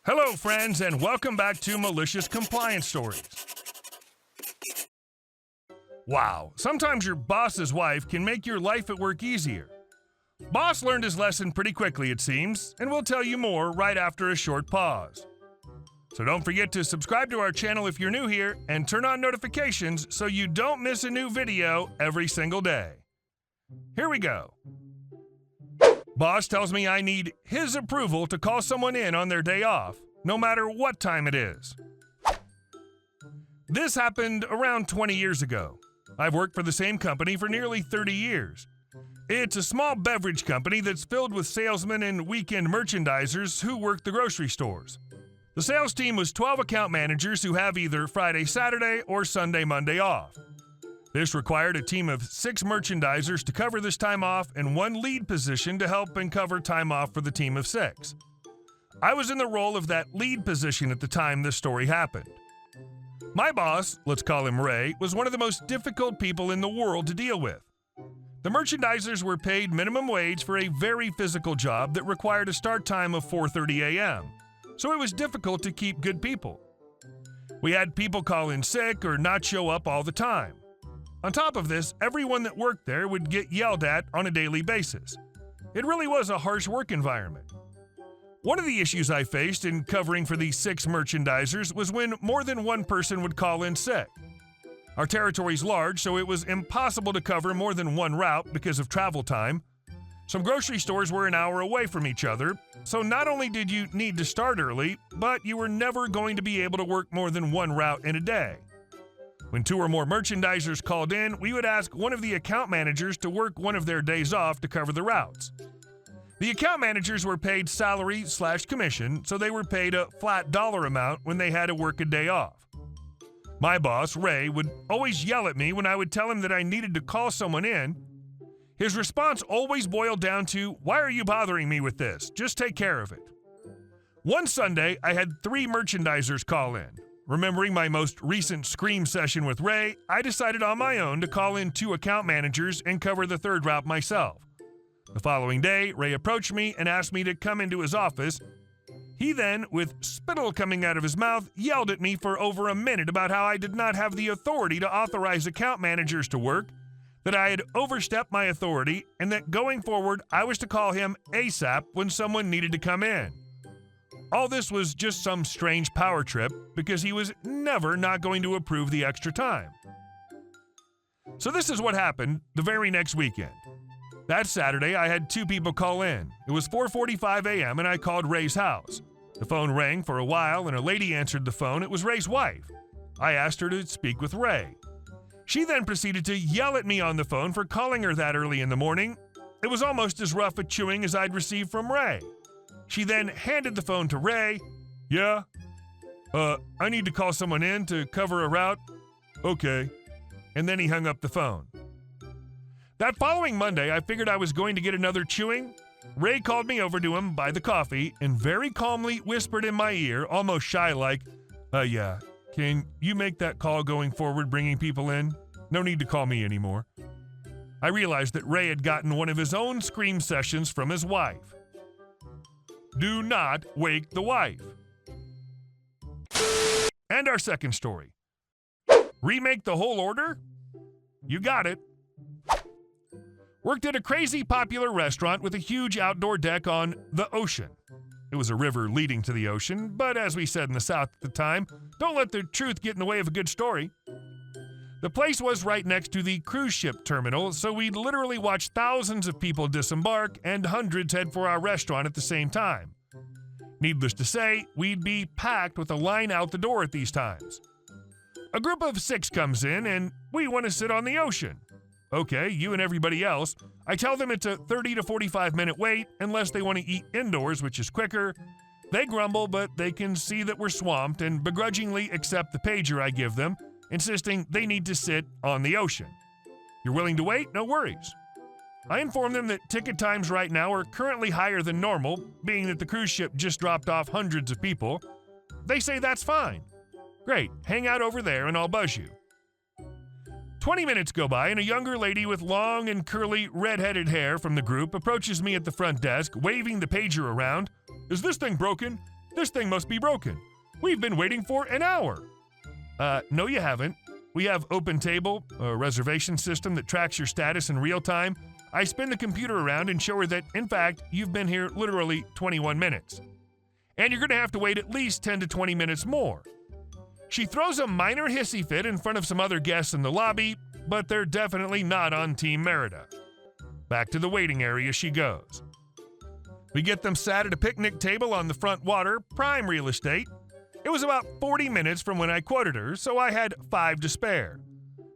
Hello, friends, and welcome back to Malicious Compliance Stories. Wow, sometimes your boss's wife can make your life at work easier. Boss learned his lesson pretty quickly, it seems, and we'll tell you more right after a short pause. So don't forget to subscribe to our channel if you're new here and turn on notifications so you don't miss a new video every single day. Here we go. Boss tells me I need his approval to call someone in on their day off, no matter what time it is. This happened around 20 years ago. I've worked for the same company for nearly 30 years. It's a small beverage company that's filled with salesmen and weekend merchandisers who work the grocery stores. The sales team was 12 account managers who have either Friday, Saturday, or Sunday, Monday off. This required a team of 6 merchandisers to cover this time off and 1 lead position to help and cover time off for the team of 6. I was in the role of that lead position at the time this story happened. My boss, let's call him Ray, was one of the most difficult people in the world to deal with. The merchandisers were paid minimum wage for a very physical job that required a start time of 4:30 a.m., so it was difficult to keep good people. We had people call in sick or not show up all the time. On top of this, everyone that worked there would get yelled at on a daily basis. It really was a harsh work environment. One of the issues I faced in covering for these 6 merchandisers was when more than one person would call in sick. Our territory's large, so it was impossible to cover more than one route because of travel time. Some grocery stores were an hour away from each other, so not only did you need to start early, but you were never going to be able to work more than one route in a day. When 2 or more merchandisers called in, we would ask one of the account managers to work one of their days off to cover the routes. The account managers were paid salary/commission, so they were paid a flat dollar amount when they had to work a day off. My boss, Ray, would always yell at me when I would tell him that I needed to call someone in. His response always boiled down to, "Why are you bothering me with this? Just take care of it." One Sunday, I had 3 merchandisers call in. Remembering my most recent scream session with Ray, I decided on my own to call in 2 account managers and cover the 3rd route myself. The following day, Ray approached me and asked me to come into his office. He then, with spittle coming out of his mouth, yelled at me for over a minute about how I did not have the authority to authorize account managers to work, that I had overstepped my authority, and that going forward I was to call him ASAP when someone needed to come in. All this was just some strange power trip because he was never not going to approve the extra time. So this is what happened the very next weekend. That Saturday, I had 2 people call in. It was 4:45 a.m. and I called Ray's house. The phone rang for a while and a lady answered the phone. It was Ray's wife. I asked her to speak with Ray. She then proceeded to yell at me on the phone for calling her that early in the morning. It was almost as rough a chewing as I'd received from Ray. She then handed the phone to Ray. "Yeah? I need to call someone in to cover a route." "Okay." And then he hung up the phone. That following Monday, I figured I was going to get another chewing. Ray called me over to him by the coffee and very calmly whispered in my ear, almost shy like, "Yeah, can you make that call going forward bringing people in? No need to call me anymore." I realized that Ray had gotten one of his own scream sessions from his wife. Do not wake the wife. And our second story. Remake the whole order? You got it. Worked at a crazy popular restaurant with a huge outdoor deck on the ocean. It was a river leading to the ocean, but as we said in the South at the time, don't let the truth get in the way of a good story. The place was right next to the cruise ship terminal, so we'd literally watch thousands of people disembark and hundreds head for our restaurant at the same time. Needless to say, we'd be packed with a line out the door at these times. A group of 6 comes in and we want to sit on the ocean. Okay, you and everybody else. I tell them it's a 30 to 45 minute wait unless they want to eat indoors, which is quicker. They grumble, but they can see that we're swamped and begrudgingly accept the pager I give them, insisting they need to sit on the ocean. You're willing to wait? No worries. I inform them that ticket times right now are currently higher than normal, being that the cruise ship just dropped off hundreds of people. They say that's fine. Great, hang out over there and I'll buzz you. 20 minutes go by and a younger lady with long and curly red-headed hair from the group approaches me at the front desk, waving the pager around. "Is this thing broken? This thing must be broken. We've been waiting for an hour." No you haven't. We have OpenTable, a reservation system that tracks your status in real time. I spin the computer around and show her that, in fact, you've been here literally 21 minutes. And you're going to have to wait at least 10 to 20 minutes more. She throws a minor hissy fit in front of some other guests in the lobby, but they're definitely not on Team Merida. Back to the waiting area she goes. We get them sat at a picnic table on the front water, prime real estate. It was about 40 minutes from when I quoted her, so I had 5 to spare.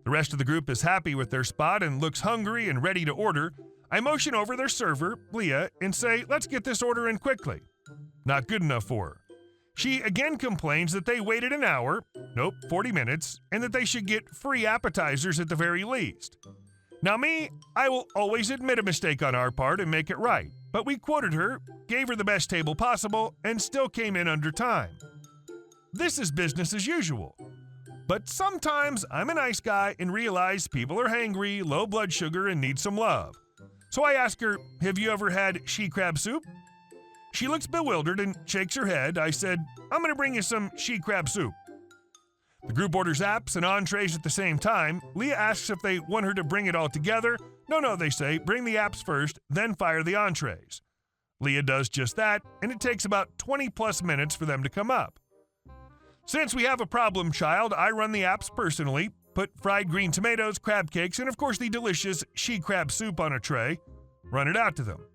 The rest of the group is happy with their spot and looks hungry and ready to order. I motion over their server, Leah, and say, "Let's get this order in quickly." Not good enough for her. She again complains that they waited an hour, 40 minutes, and that they should get free appetizers at the very least. Now me, I will always admit a mistake on our part and make it right, but we quoted her, gave her the best table possible, and still came in under time. This is business as usual. But sometimes I'm a nice guy and realize people are hangry, low blood sugar, and need some love. So I ask her, "Have you ever had she crab soup?" She looks bewildered and shakes her head. I said, "I'm going to bring you some she crab soup." The group orders apps and entrees at the same time. Leah asks if they want her to bring it all together. No, they say, "Bring the apps first, then fire the entrees." Leah does just that, and it takes about 20 plus minutes for them to come up. Since we have a problem child, I run the apps personally, put fried green tomatoes, crab cakes, and of course the delicious she crab soup on a tray, run it out to them.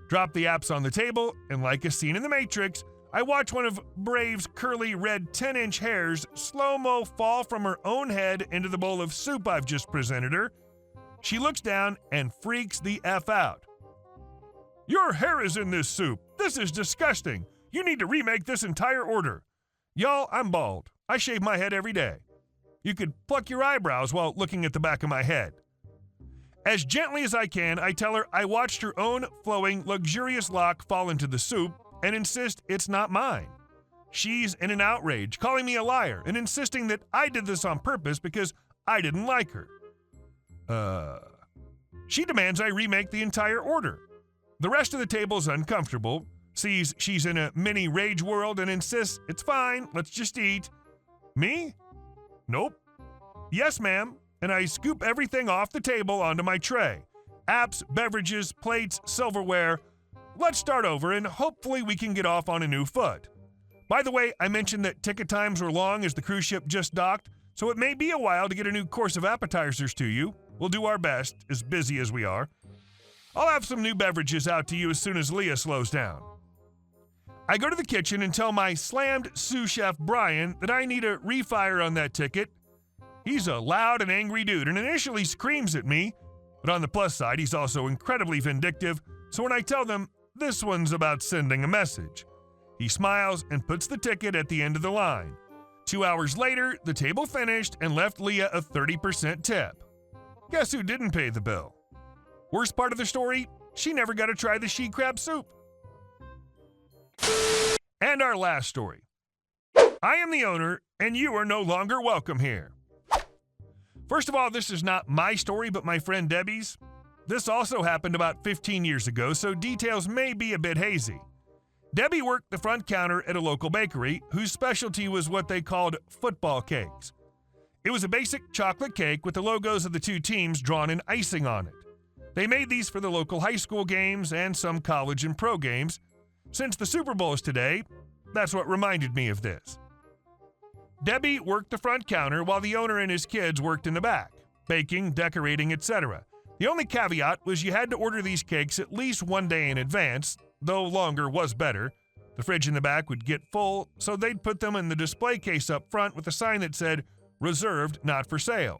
Drop the apps on the table, and like a scene in The Matrix, I watch one of Brave's curly red 10-inch hairs slow-mo fall from her own head into the bowl of soup I've just presented her. She looks down and freaks the F out. "Your hair is in this soup. This is disgusting. You need to remake this entire order. Y'all, I'm bald. I shave my head every day. You could pluck your eyebrows while looking at the back of my head." As gently as I can, I tell her I watched her own flowing, luxurious lock fall into the soup and insist it's not mine. She's in an outrage, calling me a liar and insisting that I did this on purpose because I didn't like her. She demands I remake the entire order. The rest of the table's uncomfortable, sees she's in a mini rage world and insists it's fine, let's just eat. Me? Nope. "Yes, ma'am," and I scoop everything off the table onto my tray. Apps, beverages, plates, silverware. Let's start over and hopefully we can get off on a new foot. By the way, I mentioned that ticket times were long as the cruise ship just docked, so it may be a while to get a new course of appetizers to you. We'll do our best, as busy as we are. I'll have some new beverages out to you as soon as Leah slows down. I go to the kitchen and tell my slammed sous chef Brian that I need a refire on that ticket. He's a loud and angry dude and initially screams at me, but on the plus side, he's also incredibly vindictive, so when I tell them this one's about sending a message, he smiles and puts the ticket at the end of the line. 2 hours later, the table finished and left Leah a 30% tip. Guess who didn't pay the bill? Worst part of the story, she never got to try the she crab soup. And our last story. I am the owner, and you are no longer welcome here. First of all, this is not my story, but my friend Debbie's. This also happened about 15 years ago, so details may be a bit hazy. Debbie worked the front counter at a local bakery whose specialty was what they called football cakes. It was a basic chocolate cake with the logos of the two teams drawn in icing on it. They made these for the local high school games and some college and pro games. Since the Super Bowl is today, that's what reminded me of this. Debbie worked the front counter while the owner and his kids worked in the back, baking, decorating, etc. The only caveat was you had to order these cakes at least one day in advance, though longer was better. The fridge in the back would get full, so they'd put them in the display case up front with a sign that said, "Reserved, not for sale."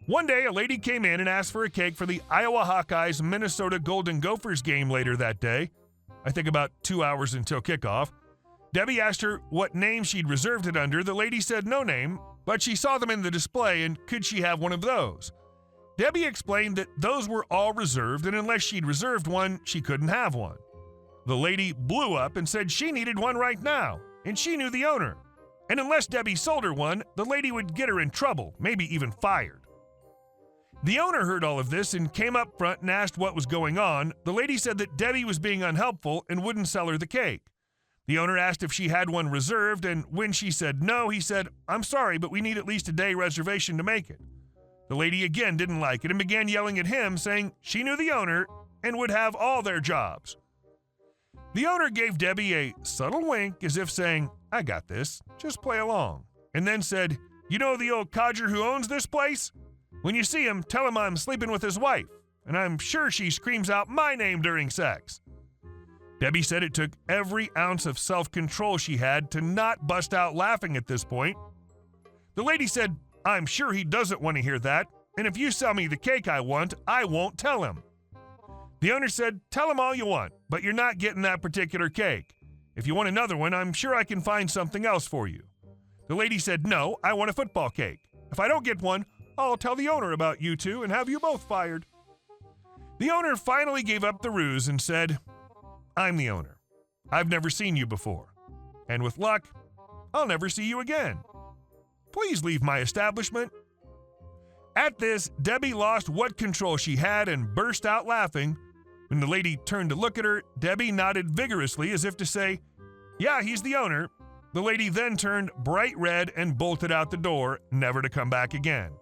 One day, a lady came in and asked for a cake for the Iowa Hawkeyes Minnesota Golden Gophers game later that day. I think about 2 hours until kickoff. Debbie asked her what name she'd reserved it under. The lady said no name, but she saw them in the display and could she have one of those? Debbie explained that those were all reserved and unless she'd reserved one, she couldn't have one. The lady blew up and said she needed one right now, and she knew the owner. And unless Debbie sold her one, the lady would get her in trouble, maybe even fired. The owner heard all of this and came up front and asked what was going on. The lady said that Debbie was being unhelpful and wouldn't sell her the cake. The owner asked if she had one reserved, and when she said no, he said, "I'm sorry, but we need at least a day reservation to make it." The lady again didn't like it and began yelling at him, saying she knew the owner and would have all their jobs. The owner gave Debbie a subtle wink as if saying, "I got this, just play along," and then said, "You know the old codger who owns this place? When you see him, tell him I'm sleeping with his wife, and I'm sure she screams out my name during sex." Debbie said it took every ounce of self-control she had to not bust out laughing at this point. The lady said, "I'm sure he doesn't want to hear that, and if you sell me the cake I want, I won't tell him." The owner said, "Tell him all you want, but you're not getting that particular cake. If you want another one, I'm sure I can find something else for you." The lady said, "No, I want a football cake. If I don't get one, I'll tell the owner about you two and have you both fired." The owner finally gave up the ruse and said, "I'm the owner. I've never seen you before. And with luck, I'll never see you again. Please leave my establishment." At this, Debbie lost what control she had and burst out laughing. When the lady turned to look at her, Debbie nodded vigorously as if to say, "Yeah, he's the owner." The lady then turned bright red and bolted out the door, never to come back again.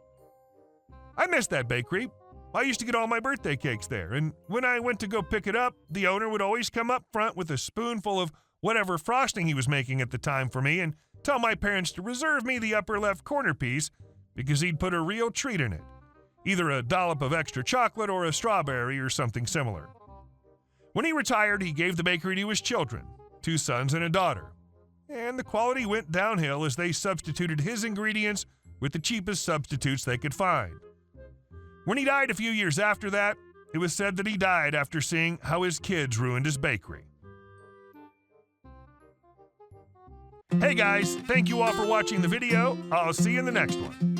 I missed that bakery. I used to get all my birthday cakes there, and when I went to go pick it up, the owner would always come up front with a spoonful of whatever frosting he was making at the time for me and tell my parents to reserve me the upper left corner piece because he'd put a real treat in it, either a dollop of extra chocolate or a strawberry or something similar. When he retired, he gave the bakery to his children, 2 sons and a daughter, and the quality went downhill as they substituted his ingredients with the cheapest substitutes they could find. When he died a few years after that, it was said that he died after seeing how his kids ruined his bakery. Hey guys, thank you all for watching the video. I'll see you in the next one.